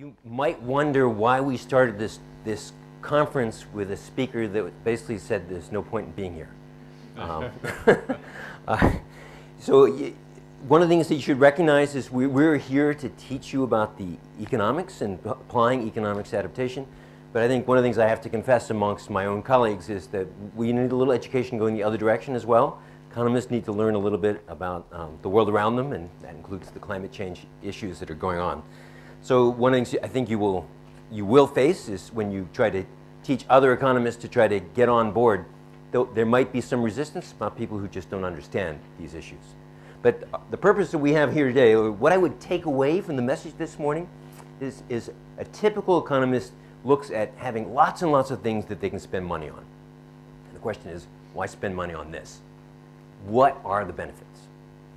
You might wonder why we started this conference with a speaker that basically said there's no point in being here. One of the things that you should recognize is we're here to teach you about the economics and applying economics adaptation. But I think one of the things I have to confess amongst my own colleagues is that we need a little education going the other direction as well. Economists need to learn a little bit about the world around them, and that includes the climate change issues that are going on. So one of the things I think you will face is when you try to teach other economists to try to get on board, there might be some resistance about people who just don't understand these issues. But the purpose that we have here today, or what I would take away from the message this morning, is a typical economist looks at having lots and lots of things that they can spend money on. And the question is, why spend money on this? What are the benefits?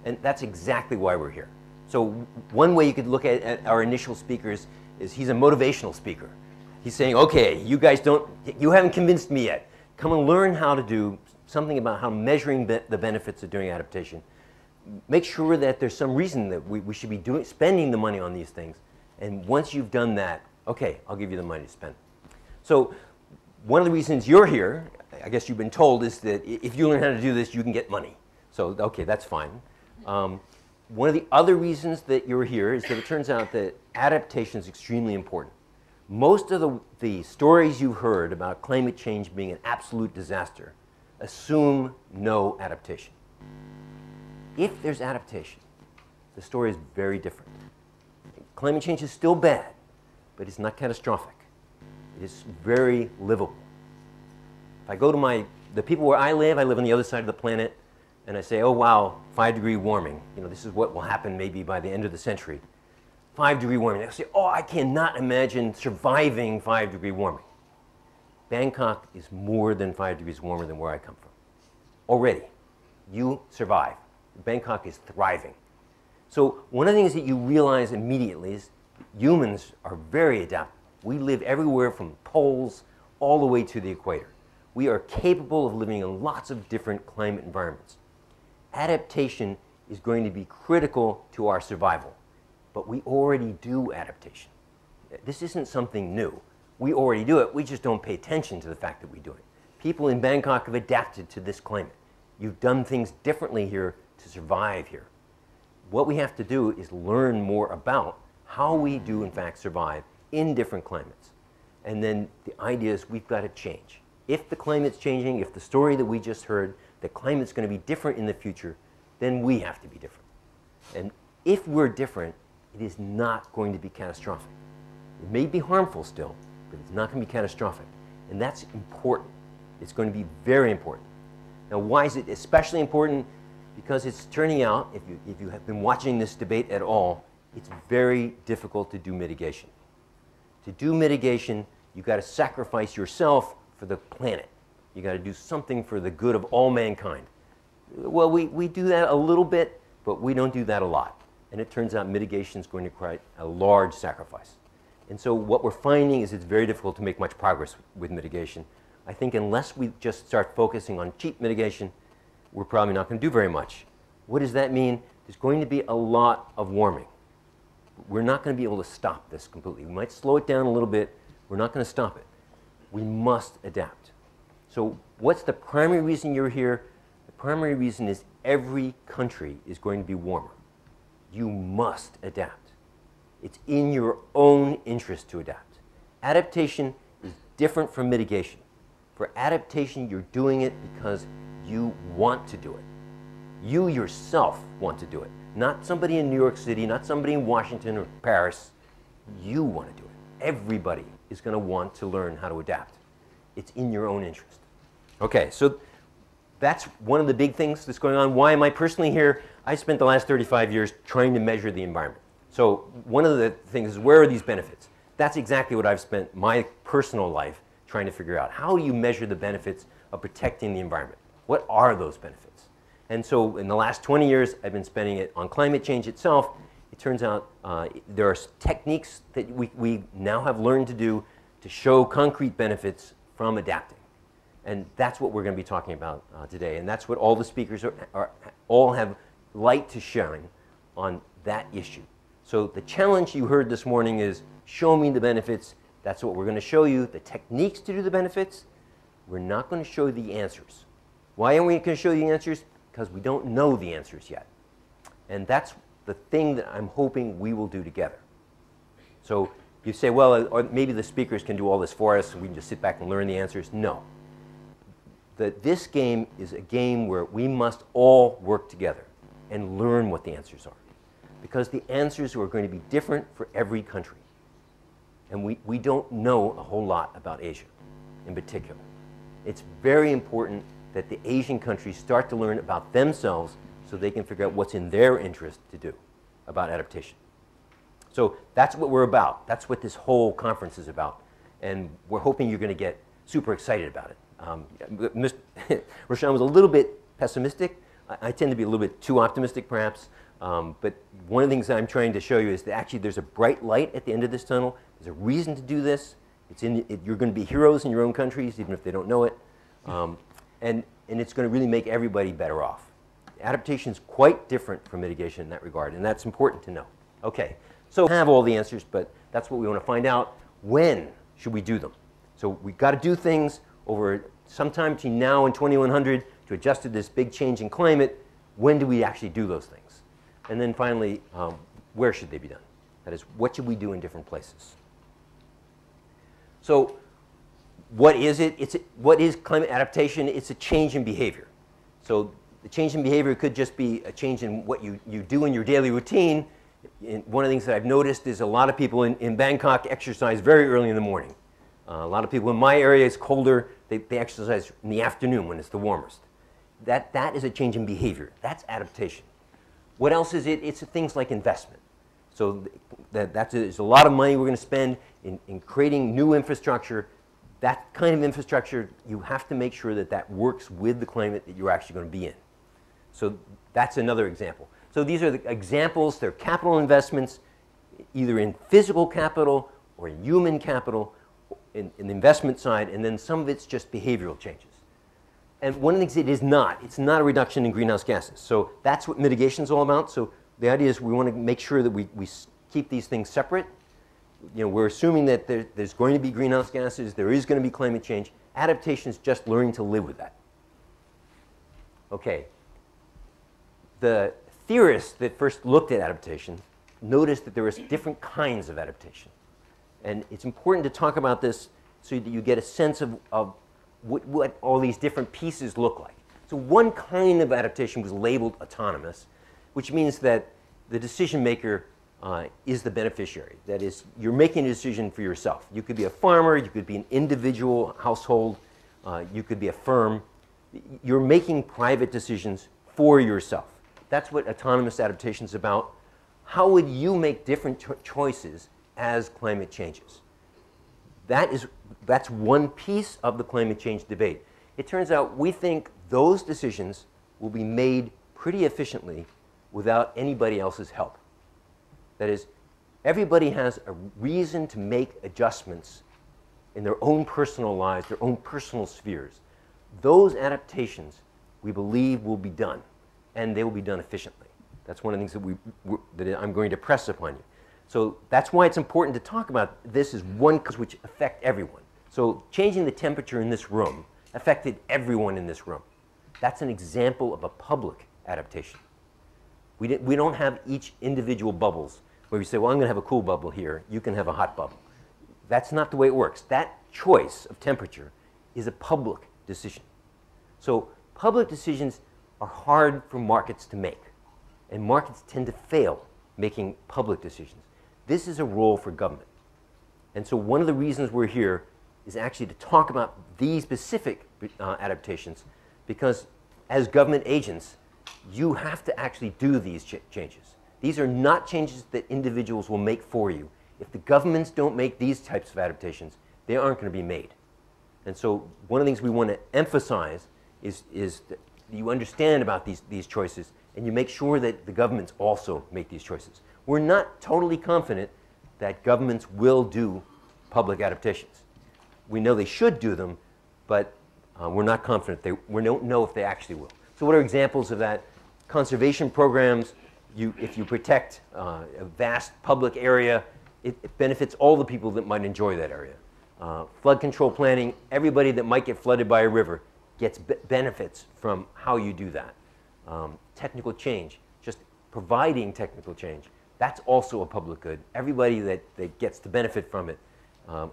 And that's exactly why we're here. So one way you could look at our initial speakers is he's a motivational speaker. He's saying, okay, you haven't convinced me yet. Come and learn how to do something about how measuring the benefits of doing adaptation. Make sure that there's some reason that we should be spending the money on these things. And once you've done that, okay, I'll give you the money to spend. So one of the reasons you're here, I guess you've been told, is that if you learn how to do this, you can get money. So, okay, that's fine. One of the other reasons that you're here is that it turns out that adaptation is extremely important. Most of the stories you've heard about climate change being an absolute disaster assume no adaptation. If there's adaptation, the story is very different. Climate change is still bad, but it's not catastrophic. It is very livable. If I go to the people where I live on the other side of the planet, and I say, oh wow, 5-degree warming, this is what will happen maybe by the end of the century. 5-degree warming. They'll say, oh, I cannot imagine surviving 5-degree warming. Bangkok is more than 5 degrees warmer than where I come from. Already, you survive. Bangkok is thriving. So one of the things that you realize immediately is humans are very adaptable. We live everywhere from poles all the way to the equator. We are capable of living in lots of different climate environments. Adaptation is going to be critical to our survival, but we already do adaptation. This isn't something new. We already do it. We just don't pay attention to the fact that we do it. People in Bangkok have adapted to this climate. You've done things differently here to survive here. What we have to do is learn more about how we do in fact survive in different climates. And then the idea is we've got to change. If the climate's changing, if the story that we just heard, the climate's going to be different in the future, then we have to be different. And if we're different, it is not going to be catastrophic. It may be harmful still, but it's not going to be catastrophic. And that's important. It's going to be very important. Now, why is it especially important? Because it's turning out, if you have been watching this debate at all, it's very difficult to do mitigation. To do mitigation, you've got to sacrifice yourself for the planet. You've got to do something for the good of all mankind. Well, we do that a little bit, but we don't do that a lot. And it turns out mitigation is going to require a large sacrifice. And so what we're finding is it's very difficult to make much progress with mitigation. I think unless we just start focusing on cheap mitigation, we're probably not going to do very much. What does that mean? There's going to be a lot of warming. We're not going to be able to stop this completely. We might slow it down a little bit. We're not going to stop it. We must adapt. So what's the primary reason you're here? The primary reason is every country is going to be warmer. You must adapt. It's in your own interest to adapt. Adaptation is different from mitigation. For adaptation, you're doing it because you want to do it. You yourself want to do it. Not somebody in New York City, not somebody in Washington or Paris. You want to do it. Everybody is going to want to learn how to adapt. It's in your own interest. Okay, so that's one of the big things that's going on. Why am I personally here? I spent the last 35 years trying to measure the environment. So one of the things is, where are these benefits? That's exactly what I've spent my personal life trying to figure out. How do you measure the benefits of protecting the environment? What are those benefits? And so in the last 20 years, I've been spending it on climate change itself. It turns out there are techniques that we now have learned to do to show concrete benefits from adapting. And that's what we're going to be talking about today. And that's what all the speakers all have light to shine on that issue. So the challenge you heard this morning is show me the benefits. That's what we're going to show you, the techniques to do the benefits. We're not going to show you the answers. Why aren't we going to show you the answers? Because we don't know the answers yet. And that's the thing that I'm hoping we will do together. So you say, well, or maybe the speakers can do all this for us and we can just sit back and learn the answers. No. This game is a game where we must all work together and learn what the answers are. Because the answers are going to be different for every country. And we don't know a whole lot about Asia in particular. It's very important that the Asian countries start to learn about themselves so they can figure out what's in their interest to do about adaptation. So that's what we're about. That's what this whole conference is about. And we're hoping you're going to get super excited about it. Roshan was a little bit pessimistic. I tend to be a little bit too optimistic perhaps. But one of the things that I'm trying to show you is that actually there's a bright light at the end of this tunnel. There's a reason to do this. You're going to be heroes in your own countries, even if they don't know it. And it's going to really make everybody better off. Adaptation is quite different from mitigation in that regard, and that's important to know. Okay, so we have all the answers, but that's what we want to find out. When should we do them? So we've got to do things over sometime between now and 2100 to adjust to this big change in climate. When do we actually do those things? And then finally, where should they be done? That is, what should we do in different places? So what is it? What is climate adaptation? It's a change in behavior. So the change in behavior could just be a change in what you do in your daily routine. One of the things that I've noticed is a lot of people in Bangkok exercise very early in the morning. A lot of people in my area, it's colder, they exercise in the afternoon when it's the warmest. That is a change in behavior. That's adaptation. What else is it? It's things like investment. So there's a lot of money we're going to spend in creating new infrastructure. That kind of infrastructure, you have to make sure that that works with the climate that you're actually going to be in. So that's another example. So these are the examples. They're capital investments, either in physical capital or in human capital, in the investment side, and then some of it's just behavioral changes. And one of the things it is not, it's not a reduction in greenhouse gases. So that's what mitigation is all about. So the idea is we want to make sure that we keep these things separate. You know, we're assuming that there's going to be greenhouse gases, there is going to be climate change. Adaptation is just learning to live with that. Okay. The theorists that first looked at adaptation noticed that there was different kinds of adaptation. And it's important to talk about this so that you get a sense of what all these different pieces look like. So one kind of adaptation was labeled autonomous, which means that the decision maker is the beneficiary. That is, you're making a decision for yourself. You could be a farmer, you could be an individual household, you could be a firm. You're making private decisions for yourself. That's what autonomous adaptation is about. How would you make different choices as climate changes? That's one piece of the climate change debate. It turns out we think those decisions will be made pretty efficiently without anybody else's help. That is, everybody has a reason to make adjustments in their own personal lives, their own personal spheres. Those adaptations, we believe, will be done, and they will be done efficiently. That's one of the things that I'm going to press upon you. So that's why it's important to talk about this as one cause which affect everyone. So changing the temperature in this room affected everyone in this room. That's an example of a public adaptation. We don't have each individual bubbles where we say, well, I'm going to have a cool bubble here, you can have a hot bubble. That's not the way it works. That choice of temperature is a public decision. So public decisions are hard for markets to make, and markets tend to fail making public decisions. This is a role for government. And so one of the reasons we're here is actually to talk about these specific adaptations, because as government agents, you have to actually do these changes. These are not changes that individuals will make for you. If the governments don't make these types of adaptations, they aren't going to be made. And so one of the things we want to emphasize is that you understand about these choices, and you make sure that the governments also make these choices. We're not totally confident that governments will do public adaptations. We know they should do them, but we're not confident. We don't know if they actually will. So what are examples of that? Conservation programs. If you protect a vast public area, it benefits all the people that might enjoy that area. Flood control planning, everybody that might get flooded by a river gets benefits from how you do that. Technical change, just providing technical change, that's also a public good. Everybody that gets to benefit from it.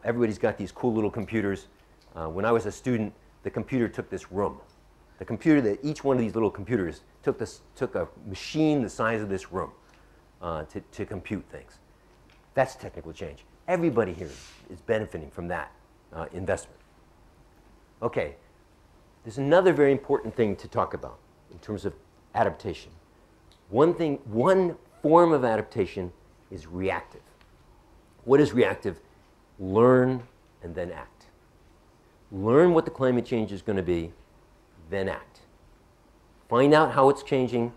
Everybody's got these cool little computers. When I was a student, the computer took this room. The computer, each one of these little computers took a machine the size of this room to compute things. That's technical change. Everybody here is benefiting from that investment. Okay, there's another very important thing to talk about in terms of adaptation. One form of adaptation is reactive. What is reactive? Learn and then act. Learn what the climate change is going to be, then act. Find out how it's changing,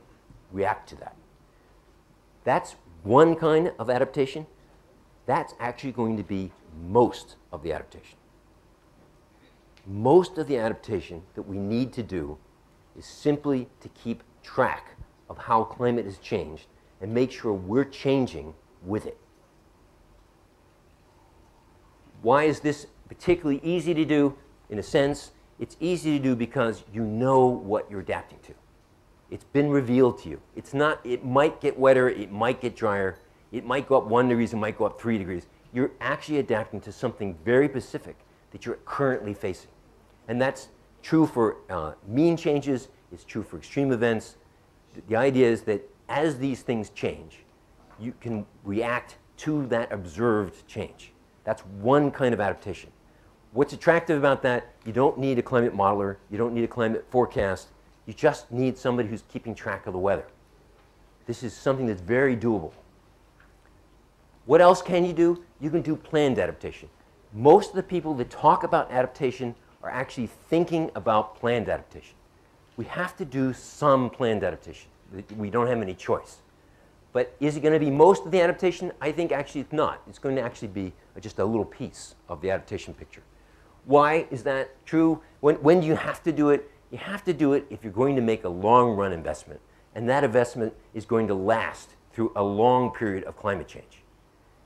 react to that. That's one kind of adaptation. That's actually going to be most of the adaptation. Most of the adaptation that we need to do is simply to keep track of how climate has changed and make sure we're changing with it. Why is this particularly easy to do? In a sense, it's easy to do because you know what you're adapting to. It's been revealed to you. It's not, it might get wetter, it might get drier, it might go up 1 degree, it might go up 3 degrees. You're actually adapting to something very specific that you're currently facing. And that's true for mean changes, it's true for extreme events. The idea is that as these things change, you can react to that observed change. That's one kind of adaptation. What's attractive about that? You don't need a climate modeler, you don't need a climate forecast, you just need somebody who's keeping track of the weather. This is something that's very doable. What else can you do? You can do planned adaptation. Most of the people that talk about adaptation are actually thinking about planned adaptation. We have to do some planned adaptation. We don't have any choice. But is it going to be most of the adaptation? I think actually it's not. It's going to actually be just a little piece of the adaptation picture. Why is that true? When do you have to do it? You have to do it if you're going to make a long-run investment. And that investment is going to last through a long period of climate change.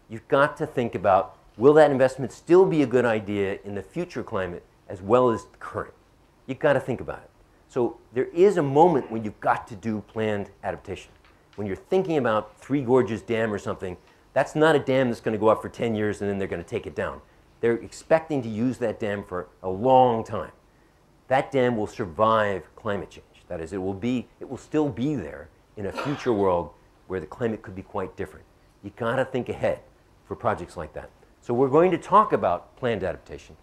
You've got to think about, will that investment still be a good idea in the future climate as well as the current? You've got to think about it. So there is a moment when you've got to do planned adaptation. When you're thinking about Three Gorges Dam or something, that's not a dam that's going to go up for 10 years and then they're going to take it down. They're expecting to use that dam for a long time. That dam will survive climate change. That is, it will still be there in a future world where the climate could be quite different. You've got to think ahead for projects like that. So we're going to talk about planned adaptation.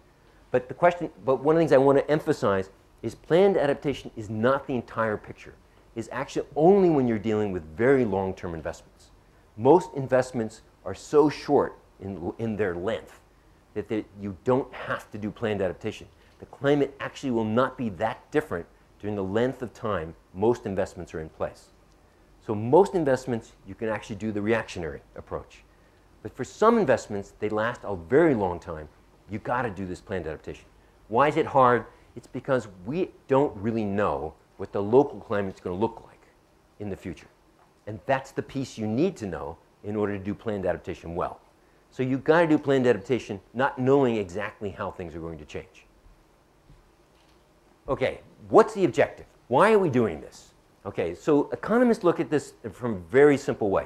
But one of the things I want to emphasize is planned adaptation is not the entire picture. It's actually only when you're dealing with very long-term investments. Most investments are so short in their length that you don't have to do planned adaptation. The climate actually will not be that different during the length of time most investments are in place. So most investments, you can actually do the reactionary approach. But for some investments, they last a very long time. You've got to do this planned adaptation. Why is it hard? It's because we don't really know what the local climate's going to look like in the future. And that's the piece you need to know in order to do planned adaptation well. So you've got to do planned adaptation not knowing exactly how things are going to change. Okay, what's the objective? Why are we doing this? Okay, so economists look at this from a very simple way.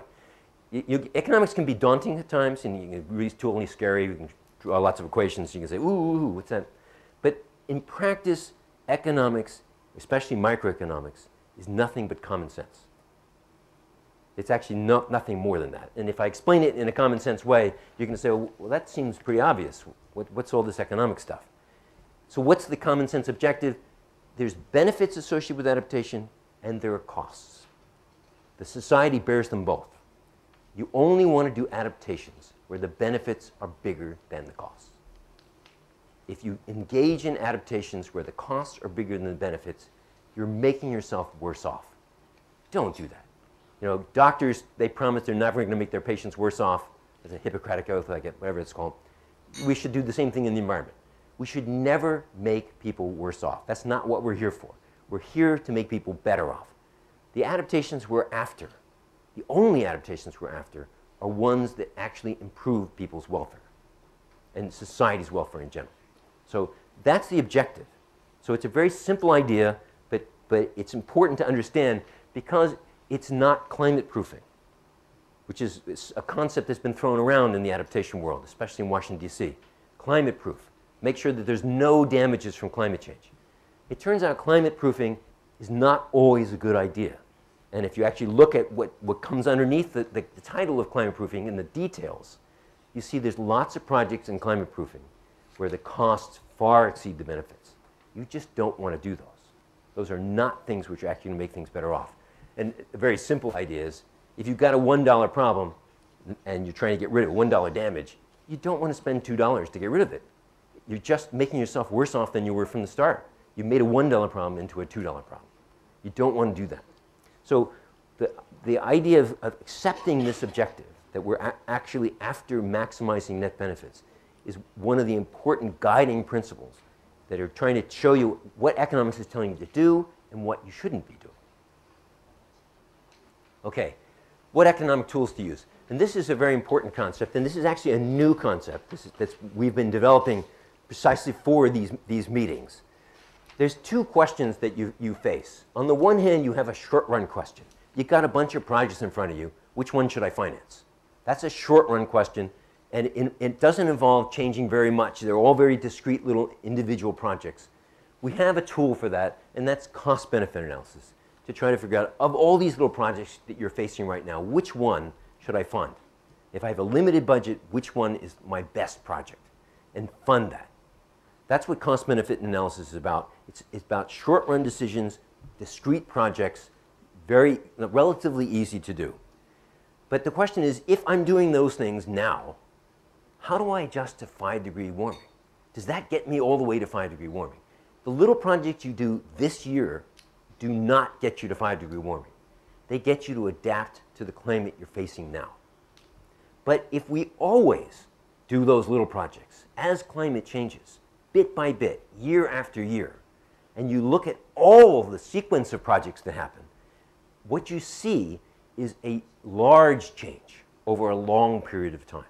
Economics can be daunting at times, and you can be totally scary. You can draw lots of equations. You can say, ooh, what's that? But in practice, economics, especially microeconomics, is nothing but common sense. It's actually nothing more than that. And if I explain it in a common sense way, you can say, well, that seems pretty obvious. What's all this economic stuff? So what's the common sense objective? There's benefits associated with adaptation, and there are costs. The society bears them both. You only want to do adaptations where the benefits are bigger than the costs. If you engage in adaptations where the costs are bigger than the benefits, you're making yourself worse off. Don't do that. You know, doctors, they promise they're never going to make their patients worse off. It's a Hippocratic oath, like whatever it's called. We should do the same thing in the environment. We should never make people worse off. That's not what we're here for. We're here to make people better off. The adaptations we're after, the only adaptations we're after, are ones that actually improve people's welfare and society's welfare in general. So that's the objective. So it's a very simple idea, but it's important to understand because it's not climate proofing, which is a concept that's been thrown around in the adaptation world, especially in Washington, D.C. Climate proof. Make sure that there's no damages from climate change. It turns out climate proofing is not always a good idea. And if you actually look at what comes underneath the title of climate proofing in the details, you see there's lots of projects in climate proofing where the costs far exceed the benefits. You just don't want to do those. Those are not things which are actually going to make things better off. And a very simple idea is, if you've got a $1 problem and you're trying to get rid of $1 damage, you don't want to spend $2 to get rid of it. You're just making yourself worse off than you were from the start. You made a $1 problem into a $2 problem. You don't want to do that. So the idea of accepting this objective, that we're actually after maximizing net benefits, is one of the important guiding principles that are trying to show you what economics is telling you to do and what you shouldn't be doing. Okay, what economic tools to use? And this is a very important concept, and this is actually a new concept we've been developing precisely for these meetings. There's two questions that you face. On the one hand, you have a short-run question. You've got a bunch of projects in front of you. Which one should I finance? That's a short-run question, and it doesn't involve changing very much. They're all very discrete little individual projects. We have a tool for that, and that's cost-benefit analysis, to try to figure out, of all these little projects that you're facing right now, which one should I fund? If I have a limited budget, which one is my best project? And fund that. That's what cost-benefit analysis is about. It's about short-run decisions, discrete projects, relatively easy to do. But the question is, if I'm doing those things now, how do I adjust to 5-degree warming? Does that get me all the way to 5-degree warming? The little projects you do this year do not get you to 5-degree warming. They get you to adapt to the climate you're facing now. But if we always do those little projects as climate changes, bit by bit, year after year, and you look at all the sequence of projects that happen, what you see is a large change over a long period of time.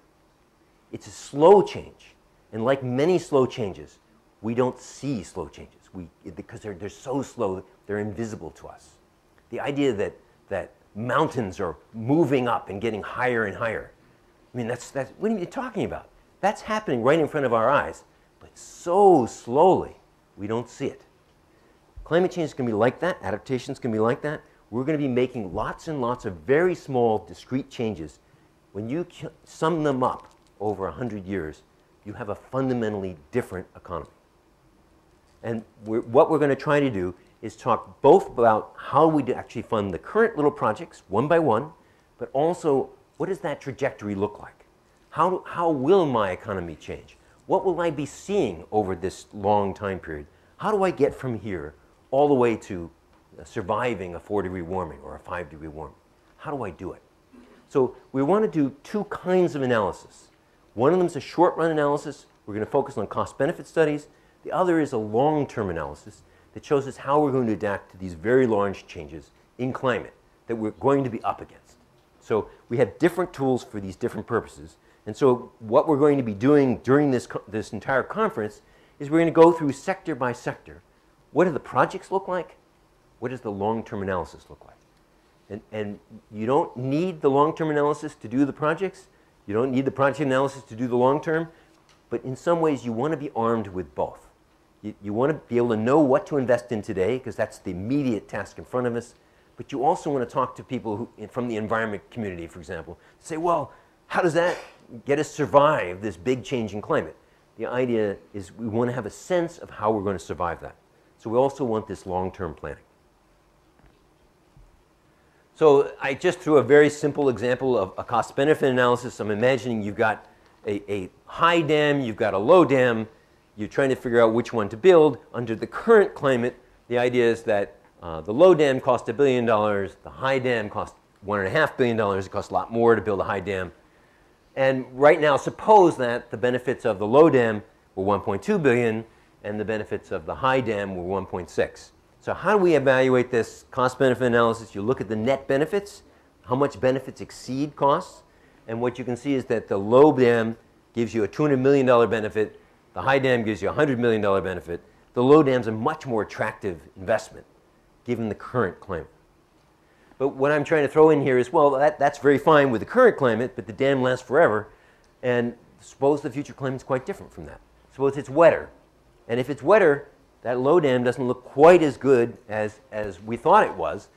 It's a slow change, and like many slow changes, we don't see slow changes because they're so slow, they're invisible to us. The idea that mountains are moving up and getting higher and higher, I mean, what are you talking about? That's happening right in front of our eyes, but so slowly, we don't see it. Climate change is going to be like that. Adaptation is going to be like that. We're going to be making lots and lots of very small, discrete changes. When you sum them up over 100 years, you have a fundamentally different economy. And what we're going to try to do is talk both about how we actually fund the current little projects, one by one, but also what does that trajectory look like? How will my economy change? What will I be seeing over this long time period? How do I get from here all the way to surviving a 4-degree warming or a 5-degree warming? How do I do it? So we want to do two kinds of analysis. One of them is a short-run analysis. We're going to focus on cost-benefit studies. The other is a long-term analysis that shows us how we're going to adapt to these very large changes in climate that we're going to be up against. So we have different tools for these different purposes. And so what we're going to be doing during this entire conference is we're going to go through sector by sector. What do the projects look like? What does the long-term analysis look like? And you don't need the long-term analysis to do the projects. You don't need the project analysis to do the long-term. But in some ways, you want to be armed with both. You want to be able to know what to invest in today, because that's the immediate task in front of us. But you also want to talk to people from the environment community, for example, say, well, how does that get us survive this big change in climate? The idea is we want to have a sense of how we're going to survive that. So we also want this long-term planning. So I just threw a very simple example of a cost-benefit analysis. I'm imagining you've got a high dam, you've got a low dam. You're trying to figure out which one to build. Under the current climate, the idea is that the low dam cost $1 billion, the high dam cost $1.5 billion. It costs a lot more to build a high dam. And right now, suppose that the benefits of the low dam were $1.2 billion and the benefits of the high dam were $1.6. So how do we evaluate this cost-benefit analysis? You look at the net benefits, how much benefits exceed costs, And what you can see is that the low dam gives you a $200 million benefit. The high dam gives you a $100 million benefit. The low dam is a much more attractive investment given the current climate. But what I'm trying to throw in here is, well, that's very fine with the current climate, but the dam lasts forever. And suppose the future climate is quite different from that. Suppose it's wetter. And if it's wetter, that low dam doesn't look quite as good as we thought it was.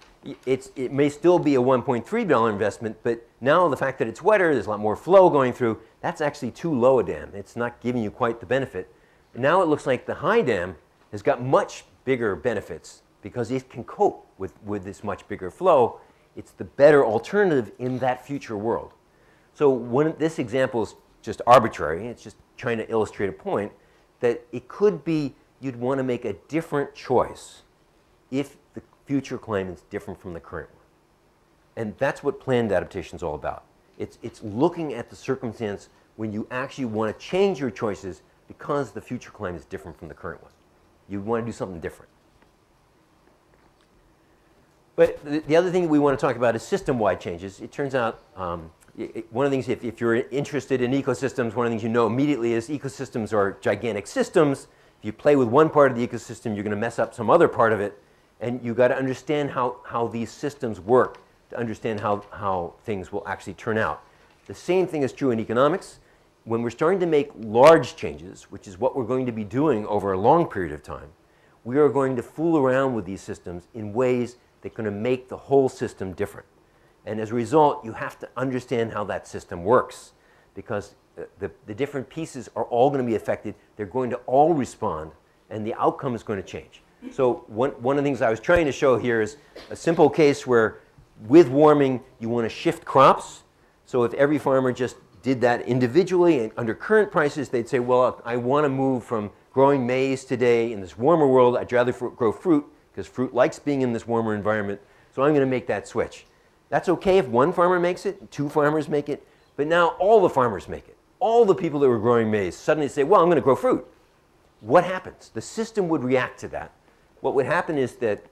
It may still be a $1.3 billion investment, but now the fact that it's wetter, there's a lot more flow going through, that's actually too low a dam. It's not giving you quite the benefit. Now it looks like the high dam has got much bigger benefits because it can cope with this much bigger flow. It's the better alternative in that future world. So this example is just arbitrary. It's just trying to illustrate a point that it could be you'd want to make a different choice if the future climate is different from the current one. And that's what planned adaptation is all about. It's looking at the circumstance when you actually want to change your choices because the future climate is different from the current one. You want to do something different. But the other thing we want to talk about is system-wide changes. It turns out one of the things, if you're interested in ecosystems, one of the things you know immediately is ecosystems are gigantic systems. If you play with one part of the ecosystem, you're going to mess up some other part of it. And you've got to understand how these systems work to understand how things will actually turn out. The same thing is true in economics. When we're starting to make large changes, which is what we're going to be doing over a long period of time, we are going to fool around with these systems in ways that are going to make the whole system different. And as a result, you have to understand how that system works because the different pieces are all going to be affected. They're going to all respond, and the outcome is going to change. So one of the things I was trying to show here is a simple case where with warming, you want to shift crops. So if every farmer just did that individually and under current prices, they'd say, well, I want to move from growing maize today in this warmer world. I'd rather grow fruit because fruit likes being in this warmer environment. So I'm going to make that switch. That's okay if one farmer makes it, two farmers make it, but now all the farmers make it. All the people that were growing maize suddenly say, well, I'm going to grow fruit. What happens? The system would react to that. What would happen is that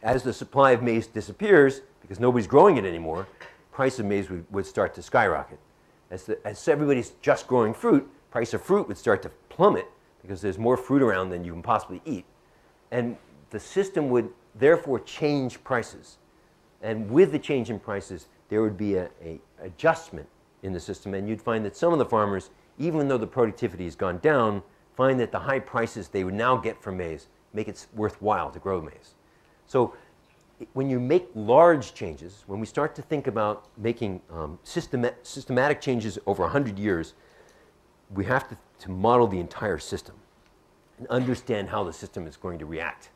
as the supply of maize disappears, because nobody's growing it anymore, price of maize would start to skyrocket. As everybody's just growing fruit, price of fruit would start to plummet because there's more fruit around than you can possibly eat. And the system would therefore change prices. And with the change in prices, there would be an adjustment in the system. And you'd find that some of the farmers, even though the productivity has gone down, find that the high prices they would now get from maize make it worthwhile to grow maize. So when you make large changes, when we start to think about making systematic changes over 100 years, we have to model the entire system and understand how the system is going to react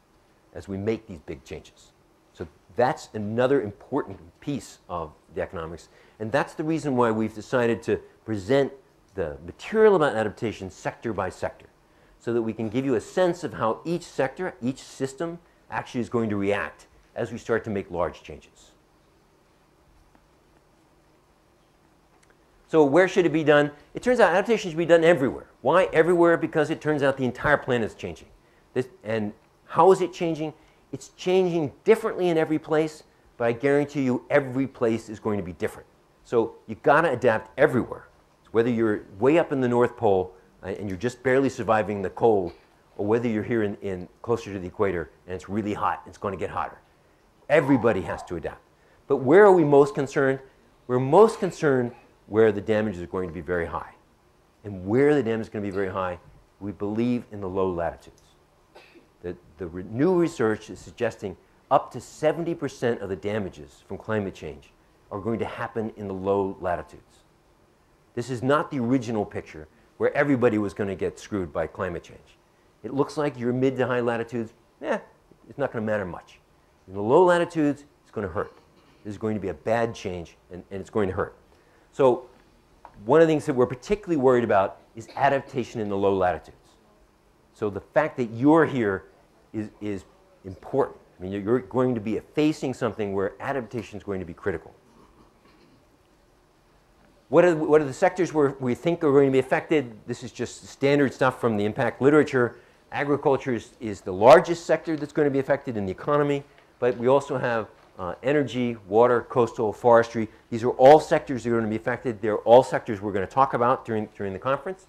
as we make these big changes. So that's another important piece of the economics. And that's the reason why we've decided to present the material about adaptation sector by sector, so that we can give you a sense of how each sector, each system actually is going to react as we start to make large changes. So where should it be done? It turns out adaptation should be done everywhere. Why everywhere? Because it turns out the entire planet is changing. And how is it changing? It's changing differently in every place, but I guarantee you every place is going to be different. So you've got to adapt everywhere. Whether you're way up in the North Pole and you're just barely surviving the cold, or whether you're here in closer to the equator and it's really hot, it's going to get hotter. Everybody has to adapt. But where are we most concerned? We're most concerned where the damage is going to be very high. And where the damage is going to be very high, we believe in the low latitudes. The new research is suggesting up to 70% of the damages from climate change are going to happen in the low latitudes. This is not the original picture where everybody was going to get screwed by climate change. It looks like your mid to high latitudes, it's not going to matter much. In the low latitudes, it's going to hurt. This is going to be a bad change, and it's going to hurt. So one of the things that we're particularly worried about is adaptation in the low latitudes. So the fact that you're here is important. I mean, you're going to be facing something where adaptation is going to be critical. What are the sectors where we think are going to be affected? This is just standard stuff from the impact literature. Agriculture is the largest sector that's going to be affected in the economy, but we also have energy, water, coastal, forestry. These are all sectors that are going to be affected. They're all sectors we're going to talk about during the conference.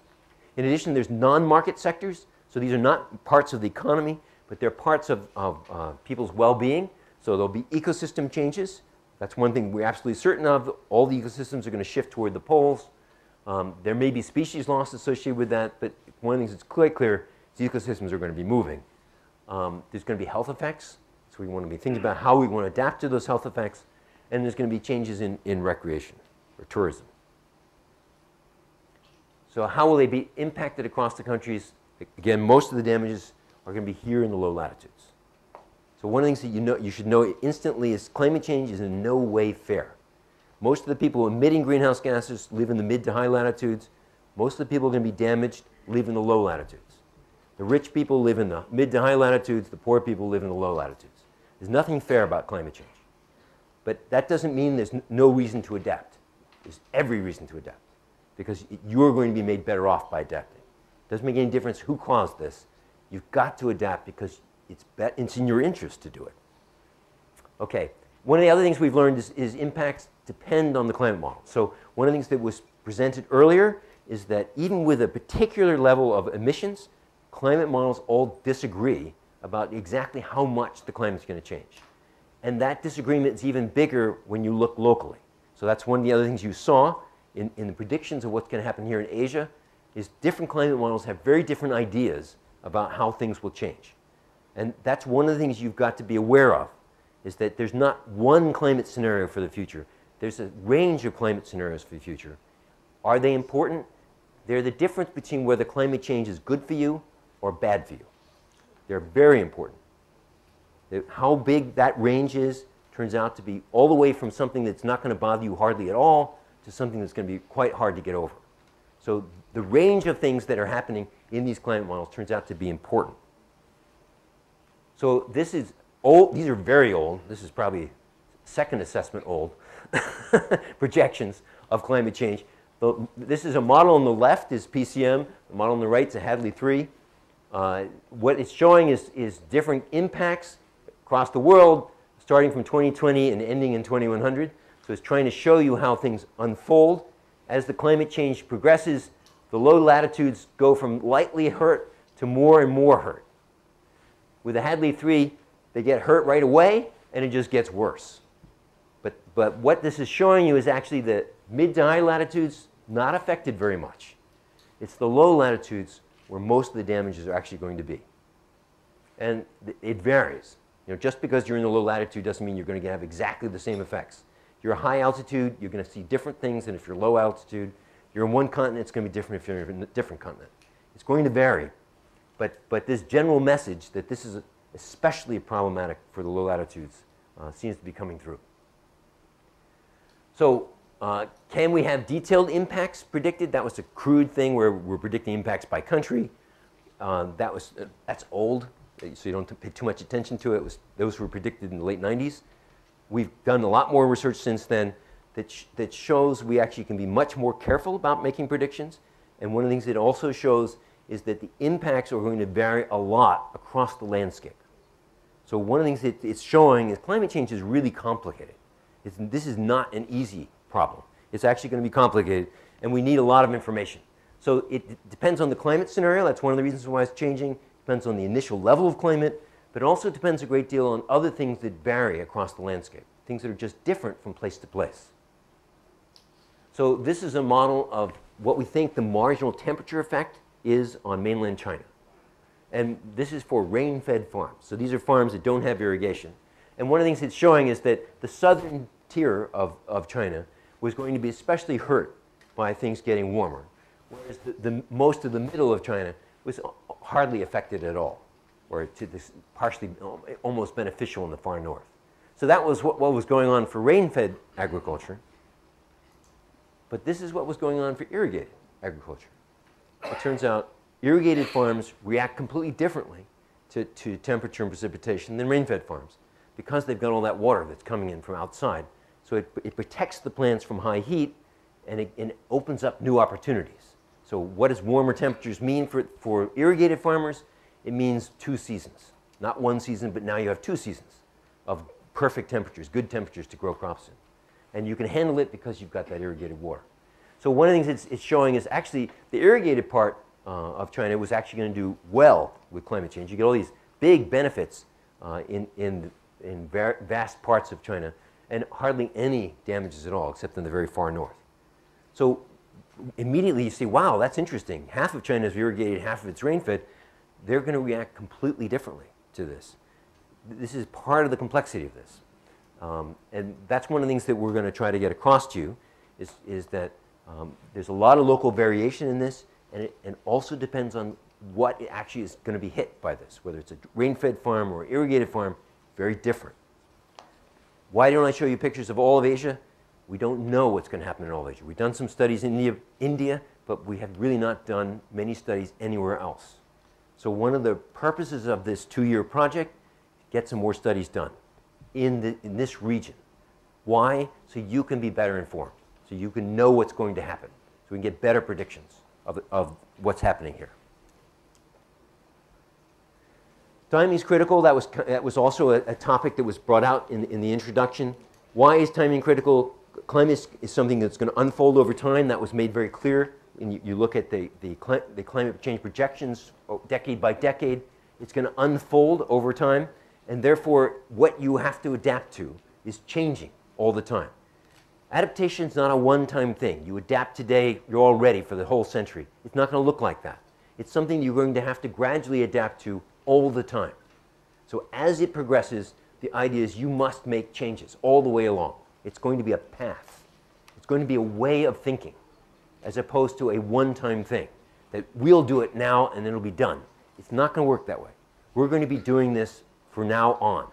In addition, there's non-market sectors. So these are not parts of the economy, but they're parts of people's well-being. So there'll be ecosystem changes. That's one thing we're absolutely certain of. All the ecosystems are going to shift toward the poles. There may be species loss associated with that, but one of the things that's quite clear is ecosystems are going to be moving. There's going to be health effects. So we want to be thinking about how we want to adapt to those health effects. And there's going to be changes in recreation or tourism. So how will they be impacted across the countries? Again, most of the damages are going to be here in the low latitudes. So one of the things that you should know instantly is climate change is in no way fair. Most of the people emitting greenhouse gases live in the mid to high latitudes. Most of the people going to be damaged live in the low latitudes. The rich people live in the mid to high latitudes. The poor people live in the low latitudes. There's nothing fair about climate change. But that doesn't mean there's no reason to adapt. There's every reason to adapt because you're going to be made better off by adapting. It doesn't make any difference who caused this. You've got to adapt because it's in your interest to do it. Okay, one of the other things we've learned is impacts depend on the climate model. So one of the things that was presented earlier is that even with a particular level of emissions, climate models all disagree about exactly how much the climate's going to change. And that disagreement is even bigger when you look locally. So that's one of the other things you saw in the predictions of what's going to happen here in Asia is different climate models have very different ideas about how things will change. And that's one of the things you've got to be aware of, is that there's not one climate scenario for the future. There's a range of climate scenarios for the future. Are they important? They're the difference between whether climate change is good for you or bad for you. They're very important. How big that range is turns out to be all the way from something that's not going to bother you hardly at all to something that's going to be quite hard to get over. So the range of things that are happening in these climate models turns out to be important. So this is old. These are very old. This is probably second assessment old projections of climate change. This is a model on the left is PCM. The model on the right is a Hadley 3. What it's showing is different impacts across the world, starting from 2020 and ending in 2100. So it's trying to show you how things unfold. As the climate change progresses, the low latitudes go from lightly hurt to more and more hurt. With the Hadley 3, they get hurt right away, and it just gets worse. But what this is showing you is actually the mid to high latitudes not affected very much. It's the low latitudes where most of the damages are actually going to be. And it varies. Just because you're in the low latitude doesn't mean you're going to have exactly the same effects. If you're a high altitude, you're going to see different things than if you're low altitude. If you're in one continent, it's going to be different if you're in a different continent. It's going to vary. But this general message that this is especially problematic for the low latitudes seems to be coming through. So can we have detailed impacts predicted? That was a crude thing where we're predicting impacts by country. That's old, so you don't pay too much attention to it. Those were predicted in the late 90s. We've done a lot more research since then that shows we actually can be much more careful about making predictions. And one of the things it also shows is that the impacts are going to vary a lot across the landscape. So one of the things that it's showing is climate change is really complicated. This is not an easy problem. It's actually going to be complicated, and we need a lot of information. So it depends on the climate scenario. That's one of the reasons why it's changing. It depends on the initial level of climate, but it also depends a great deal on other things that vary across the landscape, things that are just different from place to place. So this is a model of what we think the marginal temperature effect is on mainland China. And this is for rain-fed farms. So these are farms that don't have irrigation. And one of the things it's showing is that the southern tier of China was going to be especially hurt by things getting warmer, whereas most of the middle of China was hardly affected at all, or to this partially almost beneficial in the far north. So that was what was going on for rain-fed agriculture. But this is what was going on for irrigated agriculture. It turns out irrigated farms react completely differently to temperature and precipitation than rain-fed farms because they've got all that water that's coming in from outside. So it protects the plants from high heat, and it opens up new opportunities. So what does warmer temperatures mean for irrigated farmers? It means 2 seasons. Not 1 season, but now you have 2 seasons of perfect temperatures, good temperatures to grow crops in. And you can handle it because you've got that irrigated water. So one of the things it's showing is actually the irrigated part of China was actually going to do well with climate change. You get all these big benefits in vast parts of China and hardly any damages at all except in the very far north. So immediately you see, wow, that's interesting. Half of China is irrigated, half of it's rain-fed. They're going to react completely differently to this. This is part of the complexity of this. And that's one of the things that we're going to try to get across to you is that there's a lot of local variation in this, and it also depends on what actually is going to be hit by this, whether it's a rain-fed farm or irrigated farm, very different. Why don't I show you pictures of all of Asia? We don't know what's going to happen in all of Asia. We've done some studies in India, but we have really not done many studies anywhere else. So one of the purposes of this 2-year project, get some more studies done in this region. Why? So you can be better informed. So you can know what's going to happen. So we can get better predictions of what's happening here. Timing is critical. That was also a topic that was brought out in the introduction. Why is timing critical? Climate is something that's going to unfold over time. That was made very clear. And you look at the climate change projections decade by decade. It's going to unfold over time. And therefore, what you have to adapt to is changing all the time. Adaptation is not a one-time thing. You adapt today, you're all ready for the whole century. It's not going to look like that. It's something you're going to have to gradually adapt to all the time. So as it progresses, the idea is you must make changes all the way along. It's going to be a path. It's going to be a way of thinking as opposed to a one-time thing that we'll do it now and then it'll be done. It's not going to work that way. We're going to be doing this from now on.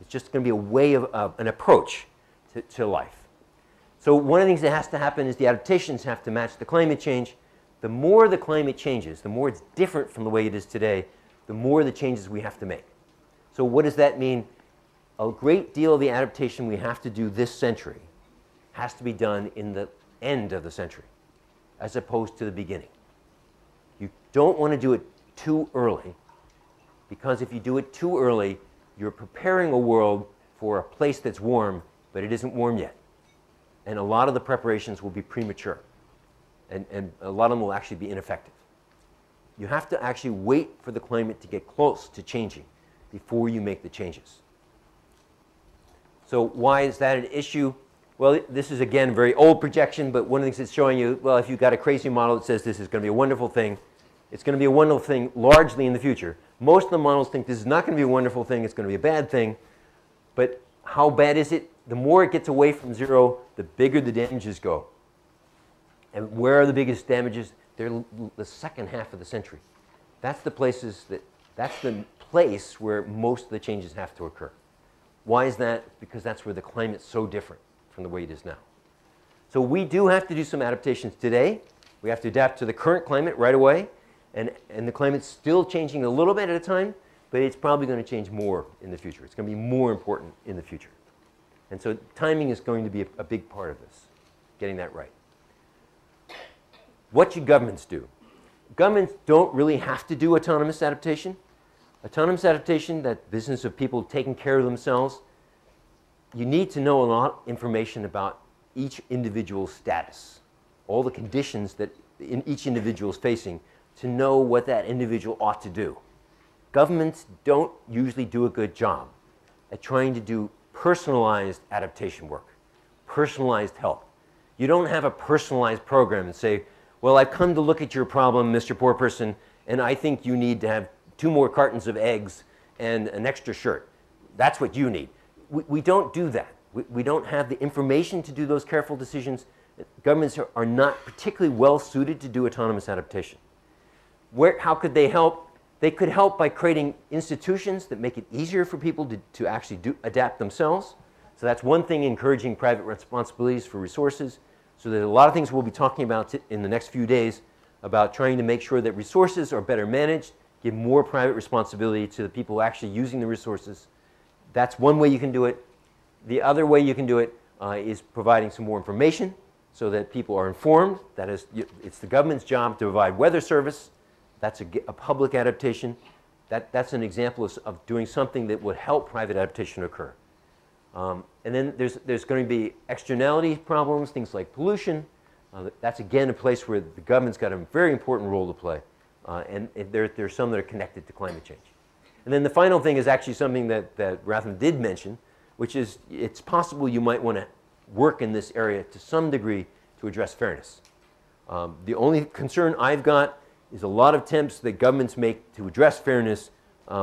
It's just going to be a way of an approach to life. So one of the things that has to happen is the adaptations have to match the climate change. The more the climate changes, the more it's different from the way it is today, the more the changes we have to make. So what does that mean? A great deal of the adaptation we have to do this century has to be done in the end of the century as opposed to the beginning. You don't want to do it too early because if you do it too early, you're preparing a world for a place that's warm, but it isn't warm yet. And a lot of the preparations will be premature. And a lot of them will actually be ineffective. You have to actually wait for the climate to get close to changing before you make the changes. So why is that an issue? Well, this is, again, a very old projection, but one of the things it's showing you, well, if you've got a crazy model that says this is going to be a wonderful thing, it's going to be a wonderful thing largely in the future. Most of the models think this is not going to be a wonderful thing, it's going to be a bad thing. But how bad is it? The more it gets away from zero, the bigger the damages go. And where are the biggest damages? They're the second half of the century. That's the place where most of the changes have to occur. Why is that? Because that's where the climate's so different from the way it is now. So we do have to do some adaptations today. We have to adapt to the current climate right away. And the climate's still changing a little bit at a time, but it's probably going to change more in the future. It's going to be more important in the future. And so timing is going to be a big part of this, getting that right. What should governments do? Governments don't really have to do autonomous adaptation. Autonomous adaptation, that business of people taking care of themselves, you need to know a lot of information about each individual's status, all the conditions that each individual is facing to know what that individual ought to do. Governments don't usually do a good job at trying to do personalized adaptation work, personalized help. You don't have a personalized program and say, well, I've come to look at your problem, Mr. Poor Person, and I think you need to have 2 more cartons of eggs and an extra shirt. That's what you need. We don't do that. We don't have the information to do those careful decisions. Governments are not particularly well suited to do autonomous adaptation. How could they help? They could help by creating institutions that make it easier for people to actually adapt themselves. So that's one thing, encouraging private responsibilities for resources. So there's a lot of things we'll be talking about in the next few days about trying to make sure that resources are better managed, give more private responsibility to the people actually using the resources. That's one way you can do it. The other way you can do it is providing some more information so that people are informed. That is, it's the government's job to provide weather service. That's a public adaptation. That's an example of doing something that would help private adaptation occur. And then there's going to be externality problems, things like pollution. That's again a place where the government's got a very important role to play. And there's some that are connected to climate change. And then the final thing is actually something that Ratham did mention, which is it's possible you might want to work in this area to some degree to address fairness. The only concern I've got is a lot of attempts that governments make to address fairness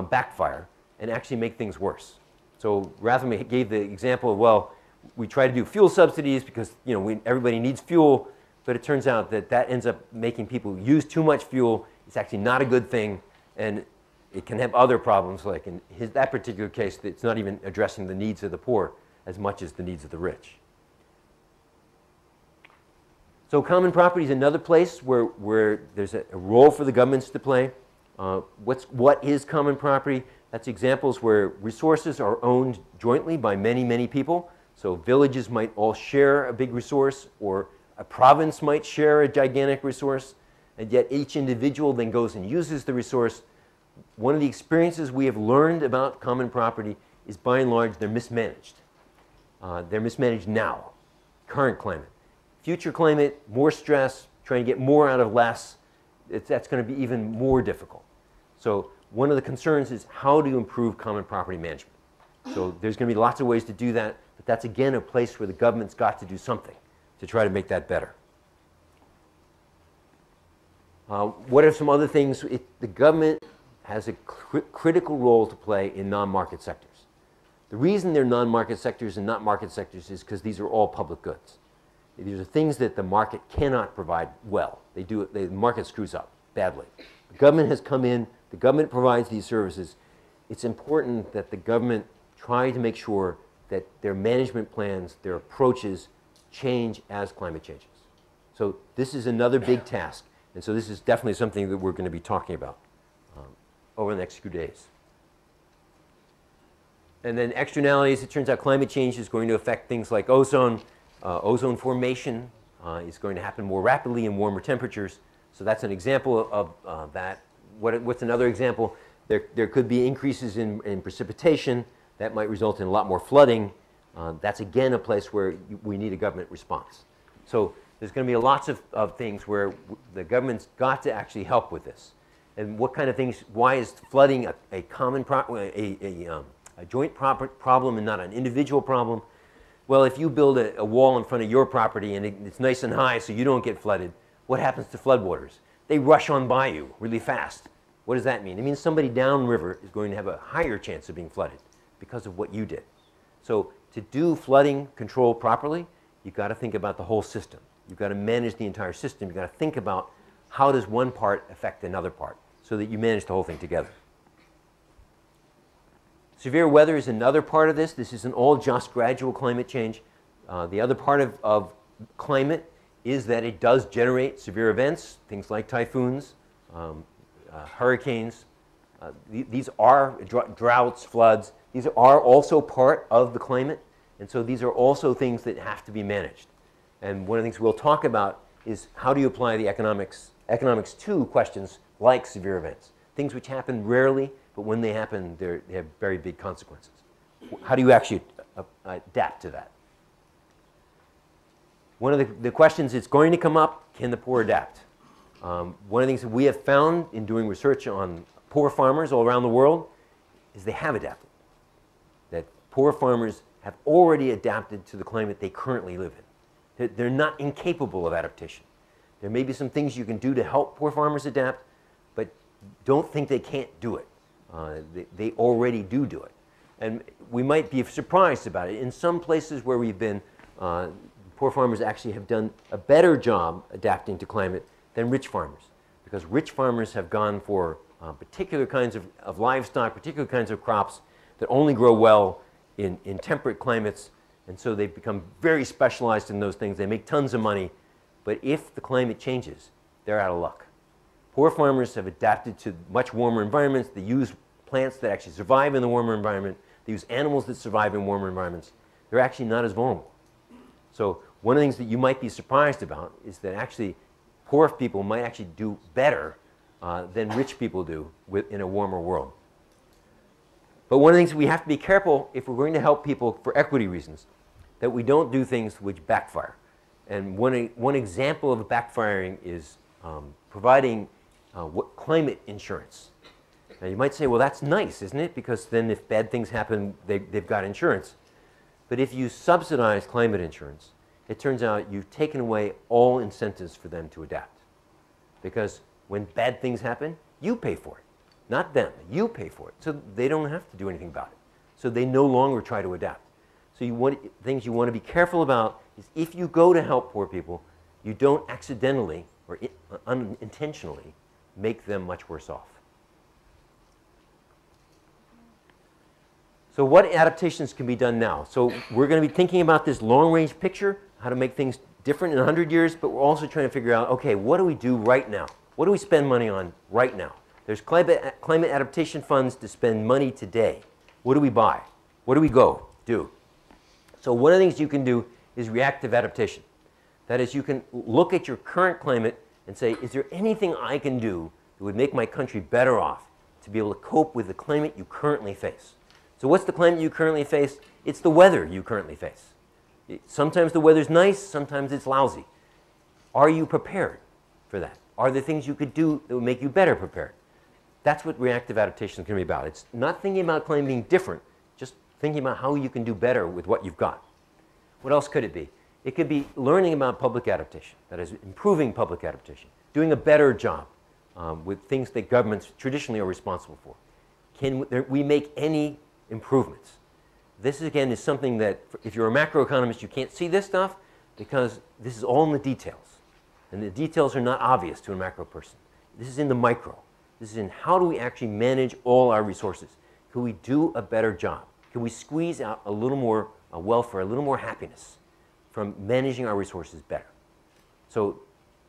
backfire and actually make things worse. So Ratham gave the example of, well, we try to do fuel subsidies because everybody needs fuel, but it turns out that ends up making people use too much fuel. It's actually not a good thing, and it can have other problems, like in that particular case, it's not even addressing the needs of the poor as much as the needs of the rich. So common property is another place where there's a role for the governments to play. What is common property? That's examples where resources are owned jointly by many, many people. So villages might all share a big resource, or a province might share a gigantic resource, and yet each individual then goes and uses the resource. One of the experiences we have learned about common property is, by and large, they're mismanaged. They're mismanaged now, current climate. Future climate, more stress, trying to get more out of less, that's going to be even more difficult. So one of the concerns is how do you improve common property management? So there's going to be lots of ways to do that, but that's again a place where the government's got to do something to try to make that better. What are some other things? The government has a critical role to play in non-market sectors. The reason they're non-market sectors and not market sectors is because these are all public goods. These are things that the market cannot provide well. The market screws up badly. The government has come in, the government provides these services. It's important that the government try to make sure that their management plans, their approaches change as climate changes. So this is another big task. And so this is definitely something that we're going to be talking about over the next few days. And then externalities, it turns out climate change is going to affect things like ozone. Ozone formation is going to happen more rapidly in warmer temperatures. So that's an example of that. What's another example? There could be increases in precipitation that might result in a lot more flooding. That's again a place where we need a government response. So there's going to be lots of things where the government's got to actually help with this. And what kind of things, why is flooding a common a joint problem and not an individual problem? Well, if you build a wall in front of your property and it's nice and high so you don't get flooded, what happens to floodwaters? They rush on by you really fast. What does that mean? It means somebody downriver is going to have a higher chance of being flooded because of what you did. So to do flooding control properly, you've got to think about the whole system. You've got to manage the entire system. You've got to think about how does one part affect another part so that you manage the whole thing together. Severe weather is another part of this. This isn't all just gradual climate change. The other part of climate is that it does generate severe events, things like typhoons, hurricanes. These are droughts, floods. These are also part of the climate. And so these are also things that have to be managed. And one of the things we'll talk about is how do you apply the economics to questions like severe events, things which happen rarely, but when they happen, they have very big consequences. How do you actually adapt to that? One of the questions that's going to come up, can the poor adapt? One of the things that we have found in doing research on poor farmers all around the world is they have adapted. That poor farmers have already adapted to the climate they currently live in. They're not incapable of adaptation. There may be some things you can do to help poor farmers adapt, but don't think they can't do it. They already do it. And we might be surprised about it. In some places where we've been, poor farmers actually have done a better job adapting to climate than rich farmers. Because rich farmers have gone for particular kinds of livestock, particular kinds of crops that only grow well in temperate climates. And so they've become very specialized in those things. They make tons of money. But if the climate changes, they're out of luck. Poor farmers have adapted to much warmer environments. They use plants that actually survive in the warmer environment. They use animals that survive in warmer environments. They're actually not as vulnerable. So one of the things that you might be surprised about is that actually poor people might actually do better than rich people do in a warmer world. But one of the things we have to be careful if we're going to help people for equity reasons, that we don't do things which backfire. And one example of backfiring is providing climate insurance. Now you might say, well, that's nice, isn't it? Because then if bad things happen, they've got insurance. But if you subsidize climate insurance, it turns out you've taken away all incentives for them to adapt. Because when bad things happen, you pay for it. Not them, you pay for it. So they don't have to do anything about it. So they no longer try to adapt. So things you want to be careful about is if you go to help poor people, you don't accidentally or unintentionally make them much worse off. So what adaptations can be done now? So we're going to be thinking about this long-range picture, how to make things different in 100 years, but we're also trying to figure out, okay, what do we do right now? What do we spend money on right now? There's climate adaptation funds to spend money today. What do we buy? What do we go do? So one of the things you can do is reactive adaptation. That is, you can look at your current climate and say, is there anything I can do that would make my country better off to be able to cope with the climate you currently face? So what's the climate you currently face? It's the weather you currently face. Sometimes the weather's nice, sometimes it's lousy. Are you prepared for that? Are there things you could do that would make you better prepared? That's what reactive adaptation is going to be about. It's not thinking about climate being different, just thinking about how you can do better with what you've got. What else could it be? It could be learning about public adaptation, that is, improving public adaptation, doing a better job with things that governments traditionally are responsible for. Can we make any improvements? This, again, is something that, if you're a macroeconomist, you can't see this stuff because this is all in the details. And the details are not obvious to a macro person. This is in the micro. This is in how do we actually manage all our resources? Can we do a better job? Can we squeeze out a little more welfare, a little more happiness from managing our resources better? So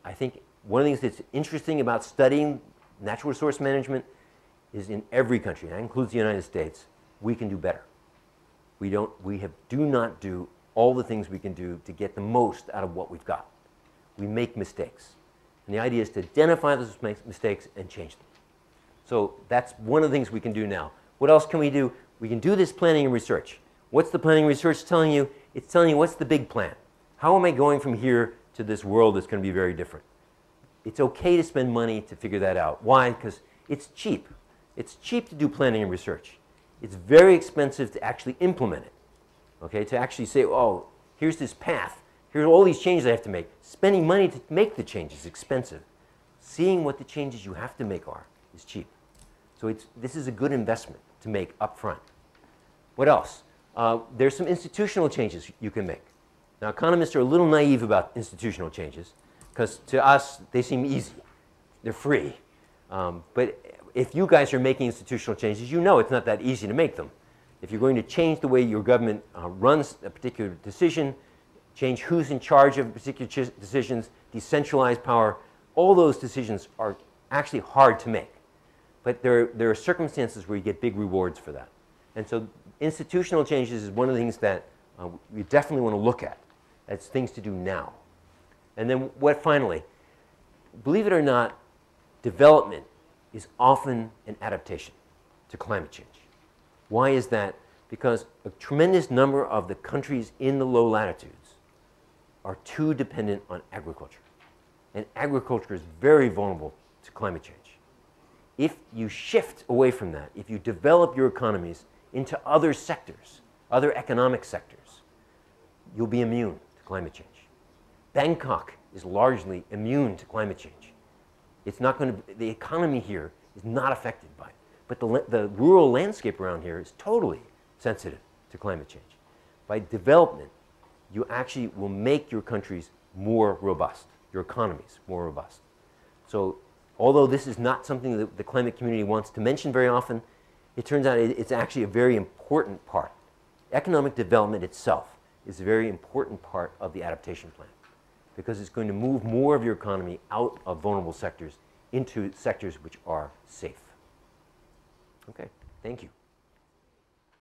I think one of the things that's interesting about studying natural resource management is in every country, that includes the United States, we can do better. We do not do all the things we can do to get the most out of what we've got. We make mistakes. And the idea is to identify those mistakes and change them. So that's one of the things we can do now. What else can we do? We can do this planning and research. What's the planning and research telling you? It's telling you what's the big plan. How am I going from here to this world that's going to be very different? It's okay to spend money to figure that out. Why? Because it's cheap. It's cheap to do planning and research. It's very expensive to actually implement it. Okay, to actually say, oh, here's this path. Here's all these changes I have to make. Spending money to make the changes is expensive. Seeing what the changes you have to make are is cheap. So this is a good investment to make up front. What else? There's some institutional changes you can make. Now, economists are a little naive about institutional changes because to us, they seem easy. They're free. But if you guys are making institutional changes, you know it's not that easy to make them. If you're going to change the way your government runs a particular decision, change who's in charge of particular decisions, decentralize power, all those decisions are actually hard to make. But there are circumstances where you get big rewards for that. And so institutional changes is one of the things that we definitely want to look at as things to do now. And then finally, believe it or not, development is often an adaptation to climate change. Why is that? Because a tremendous number of the countries in the low latitudes are too dependent on agriculture. And agriculture is very vulnerable to climate change. If you shift away from that, if you develop your economies into other sectors, other economic sectors, you'll be immune to climate change. Bangkok is largely immune to climate change. It's not going to, the economy here is not affected by it. But the rural landscape around here is totally sensitive to climate change. By development, you actually will make your countries more robust, your economies more robust. So although this is not something that the climate community wants to mention very often, it turns out it's actually a very important part. Economic development itself is a very important part of the adaptation plan because it's going to move more of your economy out of vulnerable sectors into sectors which are safe. Okay, thank you.